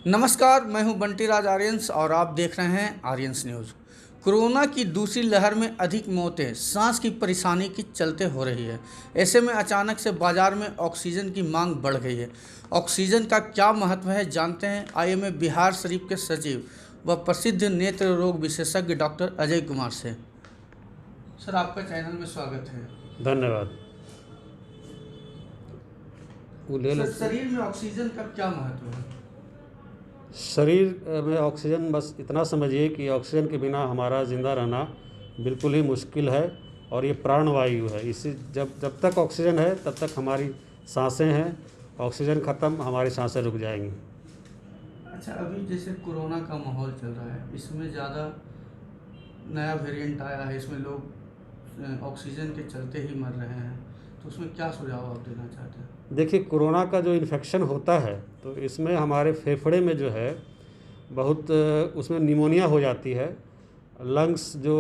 नमस्कार, मैं हूं बंटी राज आर्यंस और आप देख रहे हैं आर्यंस न्यूज़। कोरोना की दूसरी लहर में अधिक मौतें सांस की परेशानी के चलते हो रही है। ऐसे में अचानक से बाजार में ऑक्सीजन की मांग बढ़ गई है। ऑक्सीजन का क्या महत्व है जानते हैं। आईएमए बिहार शरीफ के सचिव व प्रसिद्ध नेत्र रोग विशेषज्ञ डॉक्टर अजय कुमार से। सर, आपका चैनल में स्वागत है। धन्यवाद। सर, शरीर में ऑक्सीजन का क्या महत्व है? शरीर में ऑक्सीजन, बस इतना समझिए कि ऑक्सीजन के बिना हमारा ज़िंदा रहना बिल्कुल ही मुश्किल है और ये प्राणवायु है। इसी जब तक ऑक्सीजन है तब तक हमारी सांसें हैं। ऑक्सीजन ख़त्म, हमारी सांसें रुक जाएंगी। अच्छा, अभी जैसे कोरोना का माहौल चल रहा है, इसमें ज़्यादा नया वेरिएंट आया है, इसमें लोग ऑक्सीजन के चलते ही मर रहे हैं, तो उसमें क्या सुझाव आप देना चाहते हैं? देखिए, कोरोना का जो इन्फेक्शन होता है तो इसमें हमारे फेफड़े में जो है बहुत उसमें निमोनिया हो जाती है। लंग्स जो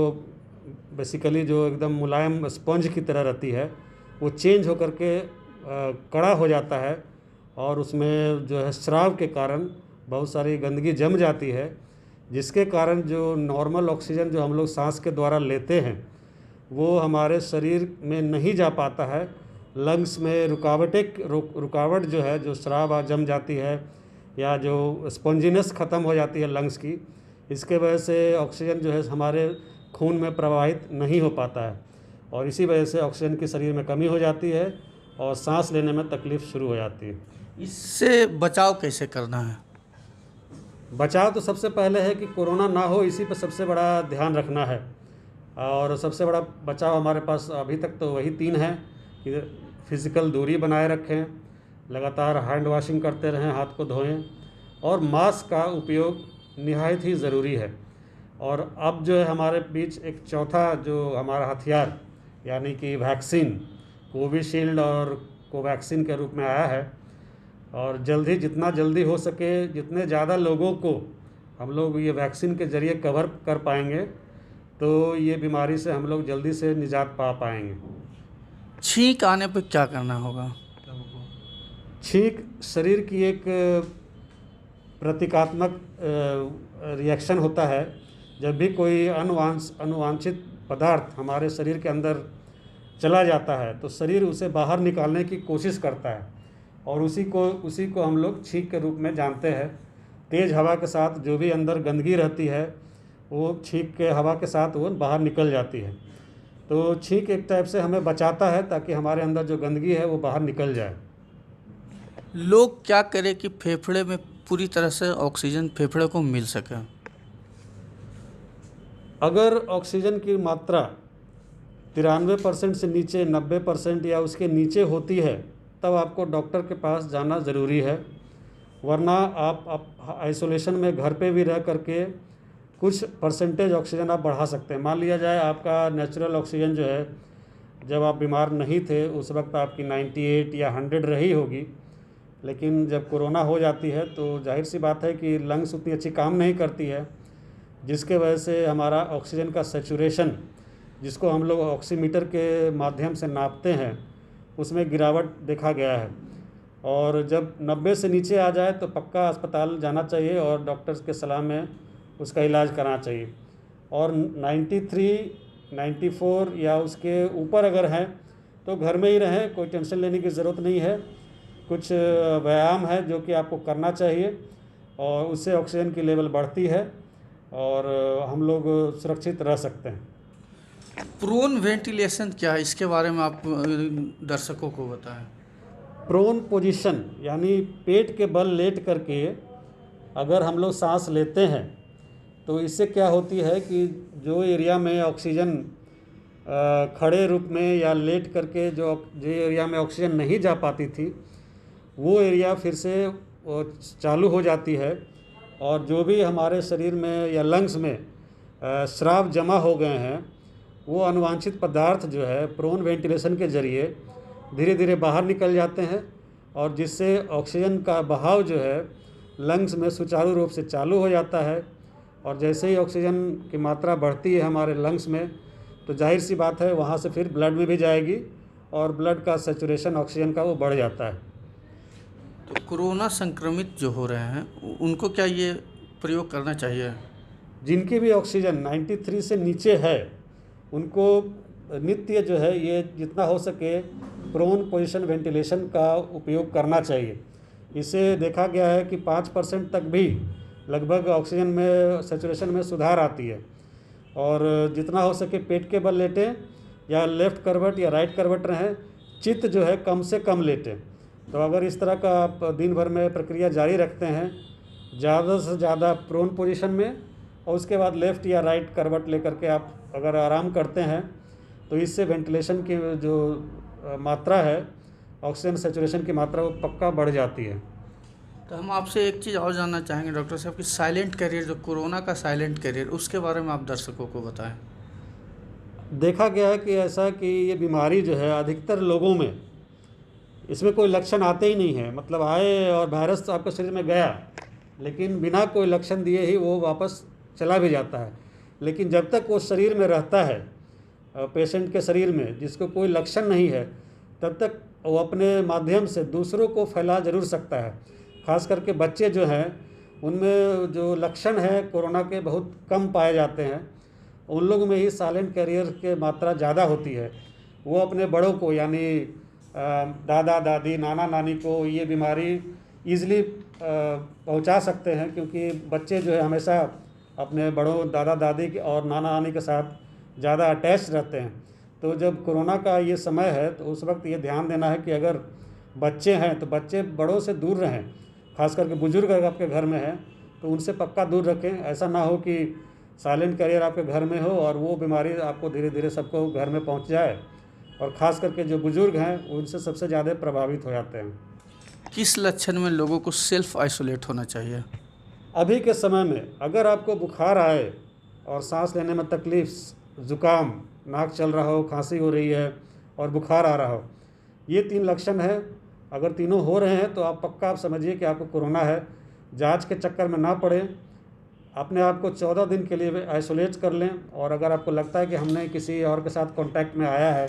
बेसिकली जो एकदम मुलायम स्पंज की तरह रहती है वो चेंज होकर के कड़ा हो जाता है और उसमें जो है स्राव के कारण बहुत सारी गंदगी जम जाती है, जिसके कारण जो नॉर्मल ऑक्सीजन जो हम लोग सांस के द्वारा लेते हैं वो हमारे शरीर में नहीं जा पाता है। लंग्स में रुकावट जो है, जो स्राव जम जाती है या जो स्पॉन्जिनेस ख़त्म हो जाती है लंग्स की, इसके वजह से ऑक्सीजन जो है हमारे खून में प्रवाहित नहीं हो पाता है और इसी वजह से ऑक्सीजन की शरीर में कमी हो जाती है और सांस लेने में तकलीफ़ शुरू हो जाती है। इससे बचाव कैसे करना है? बचाव तो सबसे पहले है कि कोरोना ना हो, इसी पर सबसे बड़ा ध्यान रखना है। और सबसे बड़ा बचाव हमारे पास अभी तक तो वही 3 हैं कि फिज़िकल दूरी बनाए रखें, लगातार हैंड वॉशिंग करते रहें, हाथ को धोएं और मास्क का उपयोग निहायत ही ज़रूरी है। और अब जो है हमारे बीच एक चौथा जो हमारा हथियार यानी कि वैक्सीन, कोविशील्ड और कोवैक्सीन के रूप में आया है और जितना जल्दी हो सके, जितने ज़्यादा लोगों को हम लोग ये वैक्सीन के ज़रिए कवर कर पाएंगे तो ये बीमारी से हम लोग जल्दी से निजात पा पाएंगे। छींक आने पर क्या करना होगा? छींक शरीर की एक प्रतीकात्मक रिएक्शन होता है। जब भी कोई अनुवांछित पदार्थ हमारे शरीर के अंदर चला जाता है तो शरीर उसे बाहर निकालने की कोशिश करता है और उसी को हम लोग छींक के रूप में जानते हैं। तेज़ हवा के साथ जो भी अंदर गंदगी रहती है वो छींक के हवा के साथ वो बाहर निकल जाती है। तो छींक एक टाइप से हमें बचाता है ताकि हमारे अंदर जो गंदगी है वो बाहर निकल जाए। लोग क्या करें कि फेफड़े में पूरी तरह से ऑक्सीजन फेफड़े को मिल सके? अगर ऑक्सीजन की मात्रा 93% से नीचे 90% या उसके नीचे होती है तब आपको डॉक्टर के पास जाना ज़रूरी है, वरना आप आइसोलेशन में घर पे भी रह करके कुछ परसेंटेज ऑक्सीजन आप बढ़ा सकते हैं। मान लिया जाए आपका नेचुरल ऑक्सीजन जो है जब आप बीमार नहीं थे उस वक्त आपकी 98 या 100 रही होगी, लेकिन जब कोरोना हो जाती है तो जाहिर सी बात है कि लंग्स उतनी अच्छी काम नहीं करती है, जिसके वजह से हमारा ऑक्सीजन का सैचुरेशन, जिसको हम लोग ऑक्सीमीटर के माध्यम से नापते हैं, उसमें गिरावट देखा गया है। और जब 90 से नीचे आ जाए तो पक्का अस्पताल जाना चाहिए और डॉक्टर्स के सलाह में उसका इलाज कराना चाहिए। और 93, 94 या उसके ऊपर अगर हैं तो घर में ही रहें, कोई टेंशन लेने की ज़रूरत नहीं है। कुछ व्यायाम है जो कि आपको करना चाहिए और उससे ऑक्सीजन की लेवल बढ़ती है और हम लोग सुरक्षित रह सकते हैं। प्रोन वेंटिलेशन क्या है, इसके बारे में आप दर्शकों को बताएं। प्रोन पोजीशन यानी पेट के बल लेट करके अगर हम लोग सांस लेते हैं तो इससे क्या होती है कि जो एरिया में ऑक्सीजन खड़े रूप में या लेट करके जो एरिया में ऑक्सीजन नहीं जा पाती थी वो एरिया फिर से चालू हो जाती है और जो भी हमारे शरीर में या लंग्स में स्राव जमा हो गए हैं वो अनुवांछित पदार्थ जो है प्रोन वेंटिलेशन के ज़रिए धीरे धीरे बाहर निकल जाते हैं और जिससे ऑक्सीजन का बहाव जो है लंग्स में सुचारू रूप से चालू हो जाता है। और जैसे ही ऑक्सीजन की मात्रा बढ़ती है हमारे लंग्स में तो जाहिर सी बात है वहाँ से फिर ब्लड में भी जाएगी और ब्लड का सैचुरेशन ऑक्सीजन का वो बढ़ जाता है। तो कोरोना संक्रमित जो हो रहे हैं उनको क्या ये प्रयोग करना चाहिए? जिनकी भी ऑक्सीजन 93 से नीचे है उनको नित्य जो है ये जितना हो सके प्रोन पोजीशन वेंटिलेशन का उपयोग करना चाहिए। इससे देखा गया है कि 5% तक भी लगभग ऑक्सीजन में सेचुरेशन में सुधार आती है। और जितना हो सके पेट के बल लेटें या लेफ़्ट करवट या राइट करवट रहें, चित्त जो है कम से कम लेटें। तो अगर इस तरह का आप दिन भर में प्रक्रिया जारी रखते हैं ज़्यादा से ज़्यादा प्रोन पोजीशन में, और उसके बाद लेफ़्ट या राइट करवट लेकर के आप अगर आराम करते हैं तो इससे वेंटिलेशन की जो मात्रा है, ऑक्सीजन सेचुरेशन की मात्रा वो पक्का बढ़ जाती है। तो हम आपसे एक चीज़ और जानना चाहेंगे डॉक्टर साहब कि साइलेंट कैरियर, जो कोरोना का साइलेंट कैरियर, उसके बारे में आप दर्शकों को बताएं। देखा गया है कि ऐसा कि ये बीमारी जो है अधिकतर लोगों में इसमें कोई लक्षण आते ही नहीं है, मतलब आए और वायरस तो आपके शरीर में गया लेकिन बिना कोई लक्षण दिए ही वो वापस चला भी जाता है। लेकिन जब तक वो शरीर में रहता है, पेशेंट के शरीर में जिसको कोई लक्षण नहीं है, तब तक वो अपने माध्यम से दूसरों को फैला जरूर सकता है। खास करके बच्चे जो हैं उनमें जो लक्षण है कोरोना के बहुत कम पाए जाते हैं, उन लोगों में ही साइलेंट कैरियर की मात्रा ज़्यादा होती है। वो अपने बड़ों को यानी दादा दादी नाना नानी को ये बीमारी ईज़िली पहुंचा सकते हैं, क्योंकि बच्चे जो है हमेशा अपने बड़ों दादा दादी और नाना नानी के साथ ज़्यादा अटैच रहते हैं। तो जब कोरोना का ये समय है तो उस वक्त ये ध्यान देना है कि अगर बच्चे हैं तो बच्चे बड़ों से दूर रहें। खास करके बुजुर्ग अगर आपके घर में हैं तो उनसे पक्का दूर रखें। ऐसा ना हो कि साइलेंट कैरियर आपके घर में हो और वो बीमारी आपको धीरे धीरे सबको घर में पहुंच जाए, और ख़ास करके जो बुजुर्ग हैं उनसे सबसे ज़्यादा प्रभावित हो जाते हैं। किस लक्षण में लोगों को सेल्फ आइसोलेट होना चाहिए? अभी के समय में अगर आपको बुखार आए और सांस लेने में तकलीफ, ज़ुकाम, नाक चल रहा हो, खांसी हो रही है और बुखार आ रहा हो, ये 3 लक्षण है। अगर तीनों हो रहे हैं तो आप पक्का आप समझिए कि आपको कोरोना है। जांच के चक्कर में ना पड़े, अपने आप को 14 दिन के लिए आइसोलेट कर लें, और अगर आपको लगता है कि हमने किसी और के साथ कांटेक्ट में आया है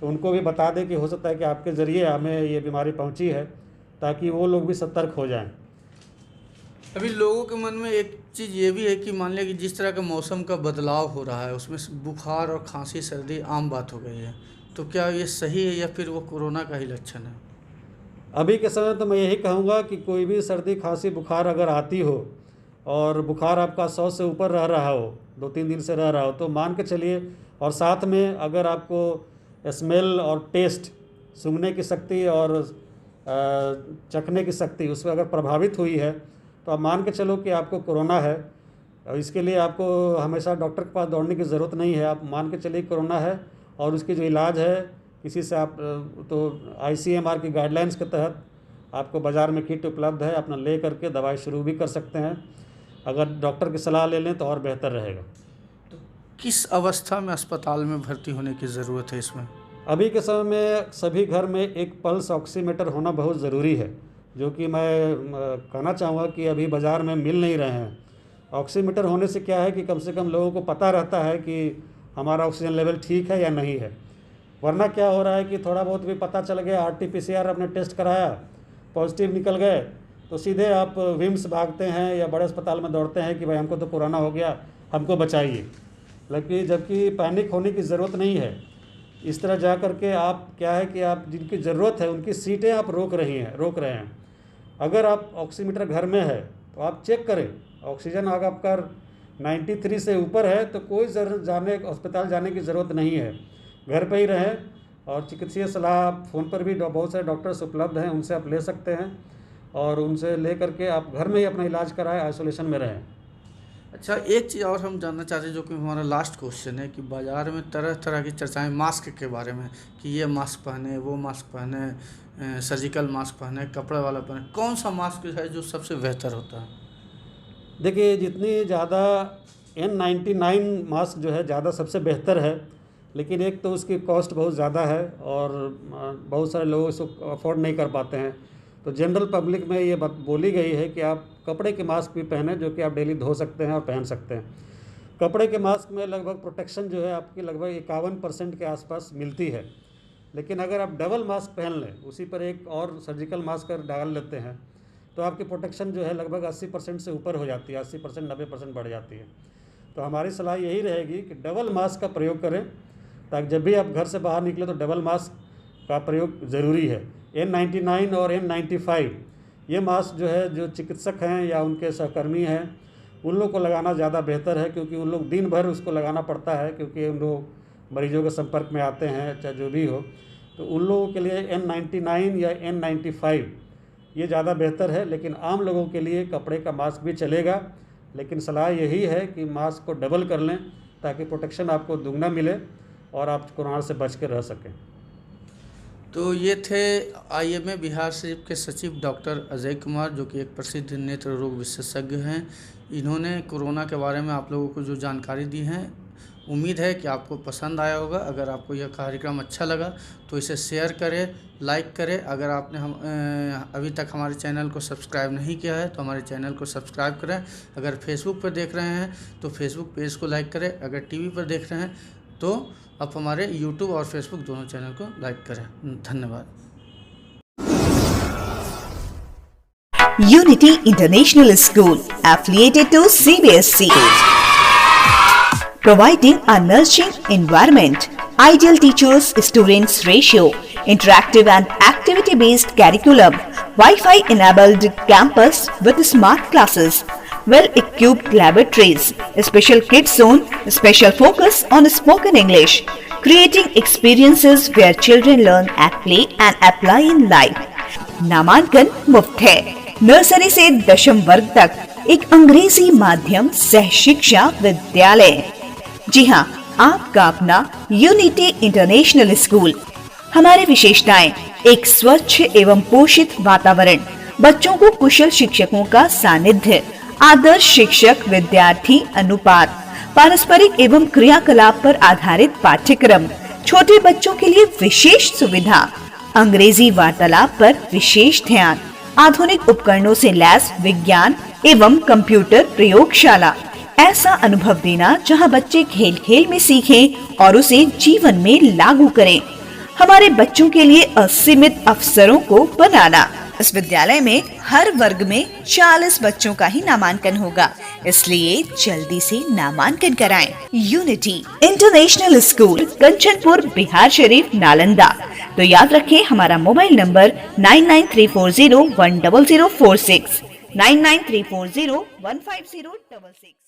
तो उनको भी बता दें कि हो सकता है कि आपके ज़रिए हमें ये बीमारी पहुंची है, ताकि वो लोग भी सतर्क हो जाएं। अभी लोगों के मन में एक चीज़ ये भी है कि मान लिया कि जिस तरह का मौसम का बदलाव हो रहा है उसमें बुखार और खांसी सर्दी आम बात हो गई है, तो क्या ये सही है या फिर वो कोरोना का ही लक्षण है? अभी के समय तो मैं यही कहूँगा कि कोई भी सर्दी खांसी बुखार अगर आती हो और बुखार आपका 100 से ऊपर रह रहा हो, 2-3 दिन से रह रहा हो, तो मान के चलिए, और साथ में अगर आपको स्मेल और टेस्ट, सूंघने की शक्ति और चखने की शक्ति उसमें अगर प्रभावित हुई है तो आप मान के चलो कि आपको कोरोना है। और इसके लिए आपको हमेशा डॉक्टर के पास दौड़ने की ज़रूरत नहीं है। आप मान के चलिए कोरोना है, और उसकी जो इलाज है किसी से आप तो ICMR की गाइडलाइंस के तहत आपको बाज़ार में किट उपलब्ध है, अपना ले करके दवाई शुरू भी कर सकते हैं। अगर डॉक्टर की सलाह ले लें तो और बेहतर रहेगा। तो किस अवस्था में अस्पताल में भर्ती होने की ज़रूरत है इसमें? अभी के समय में सभी घर में एक पल्स ऑक्सीमीटर होना बहुत ज़रूरी है, जो कि मैं कहना चाहूँगा कि अभी बाज़ार में मिल नहीं रहे हैं। ऑक्सीमीटर होने से क्या है कि कम से कम लोगों को पता रहता है कि हमारा ऑक्सीजन लेवल ठीक है या नहीं है। वरना क्या हो रहा है कि थोड़ा बहुत भी पता चल गया, RT-PCR अपने टेस्ट कराया, पॉजिटिव निकल गए, तो सीधे आप विम्स भागते हैं या बड़े अस्पताल में दौड़ते हैं कि भाई हमको तो कोरोना हो गया, हमको बचाइए। लेकिन जबकि पैनिक होने की ज़रूरत नहीं है। इस तरह जा कर के आप क्या है कि आप जिनकी ज़रूरत है उनकी सीटें आप रोक रहे हैं। अगर आप ऑक्सीमीटर घर में है तो आप चेक करें, ऑक्सीजन अगर आपका 93 से ऊपर है तो कोई अस्पताल जाने की ज़रूरत नहीं है। घर पे ही रहें, और चिकित्सीय सलाह फ़ोन पर भी बहुत सारे डॉक्टर्स उपलब्ध हैं, उनसे आप ले सकते हैं, और उनसे ले करके आप घर में ही अपना इलाज कराएं, आइसोलेशन में रहें। अच्छा, एक चीज़ और हम जानना चाहते हैं जो कि हमारा लास्ट क्वेश्चन है कि बाज़ार में तरह तरह की चर्चाएं मास्क के बारे में कि ये मास्क पहने, वो मास्क पहने, सर्जिकल मास्क पहने, कपड़े वाला पहने, कौन सा मास्क है जो सबसे बेहतर होता है? देखिए, जितनी ज़्यादा N99 मास्क जो है ज़्यादा सबसे बेहतर है, लेकिन एक तो उसकी कॉस्ट बहुत ज़्यादा है और बहुत सारे लोग इसको अफोर्ड नहीं कर पाते हैं। तो जनरल पब्लिक में ये बात बोली गई है कि आप कपड़े के मास्क भी पहने, जो कि आप डेली धो सकते हैं और पहन सकते हैं। कपड़े के मास्क में लगभग प्रोटेक्शन जो है आपकी लगभग 51% के आसपास मिलती है। लेकिन अगर आप डबल मास्क पहन लें, उसी पर एक और सर्जिकल मास्क डाल लेते हैं, तो आपकी प्रोटेक्शन जो है लगभग 80% से ऊपर हो जाती है, 80% 90% बढ़ जाती है। तो हमारी सलाह यही रहेगी कि डबल मास्क का प्रयोग करें, ताकि जब भी आप घर से बाहर निकले तो डबल मास्क का प्रयोग ज़रूरी है। N99 और N95 ये मास्क जो है, जो चिकित्सक हैं या उनके सहकर्मी हैं उन लोग को लगाना ज़्यादा बेहतर है, क्योंकि उन लोग दिन भर उसको लगाना पड़ता है, क्योंकि उन लोग मरीजों के संपर्क में आते हैं, चाहे जो भी हो। तो उन लोगों के लिए N99 या N95 ये ज़्यादा बेहतर है। लेकिन आम लोगों के लिए कपड़े का मास्क भी चलेगा, लेकिन सलाह यही है कि मास्क को डबल कर लें, ताकि प्रोटेक्शन आपको दुगना मिले और आप कोरोना से बच कर रह सकें। तो ये थे IMA बिहार शरीफ के सचिव डॉक्टर अजय कुमार, जो कि एक प्रसिद्ध नेत्र रोग विशेषज्ञ हैं। इन्होंने कोरोना के बारे में आप लोगों को जो जानकारी दी है, उम्मीद है कि आपको पसंद आया होगा। अगर आपको यह कार्यक्रम अच्छा लगा तो इसे शेयर करें, लाइक करें। अगर आपने अभी तक हमारे चैनल को सब्सक्राइब नहीं किया है तो हमारे चैनल को सब्सक्राइब करें। अगर फेसबुक पर देख रहे हैं तो फेसबुक पेज को लाइक करें। अगर टीवी पर देख रहे हैं तो आप हमारे यूट्यूब और फेसबुक दोनों चैनल को लाइक करें। धन्यवाद। Unity International School, affiliated to CBSE, providing a nurturing environment, ideal teachers students ratio, interactive and activity based curriculum, Wi-Fi enabled campus with smart classes, well equipped laboratories, special kids zone, special focus on spoken English, creating experiences where children learn at play and apply in life. नामांकन मुफ्त है। Nursery से 10वीं वर्ग तक एक अंग्रेजी माध्यम सह शिक्षा विद्यालय। जी हाँ, आपका अपना यूनिटी इंटरनेशनल स्कूल। हमारी विशेषताएं: एक स्वच्छ एवं पोषित वातावरण, बच्चों को कुशल शिक्षकों का सानिध्य, आदर्श शिक्षक विद्यार्थी अनुपात, पारस्परिक एवं क्रियाकलाप पर आधारित पाठ्यक्रम, छोटे बच्चों के लिए विशेष सुविधा, अंग्रेजी वार्तालाप पर विशेष ध्यान, आधुनिक उपकरणों से लैस विज्ञान एवं कंप्यूटर प्रयोगशाला। ऐसा अनुभव देना जहां बच्चे खेल खेल में सीखें और उसे जीवन में लागू करें। हमारे बच्चों के लिए असीमित अवसरों को बनाना। इस विद्यालय में हर वर्ग में 40 बच्चों का ही नामांकन होगा, इसलिए जल्दी से नामांकन कराएं। Unity International School, Kanchanpur, Bihar Sharif, Nalanda. तो याद रखें हमारा मोबाइल नंबर 9934010046, 9934015066।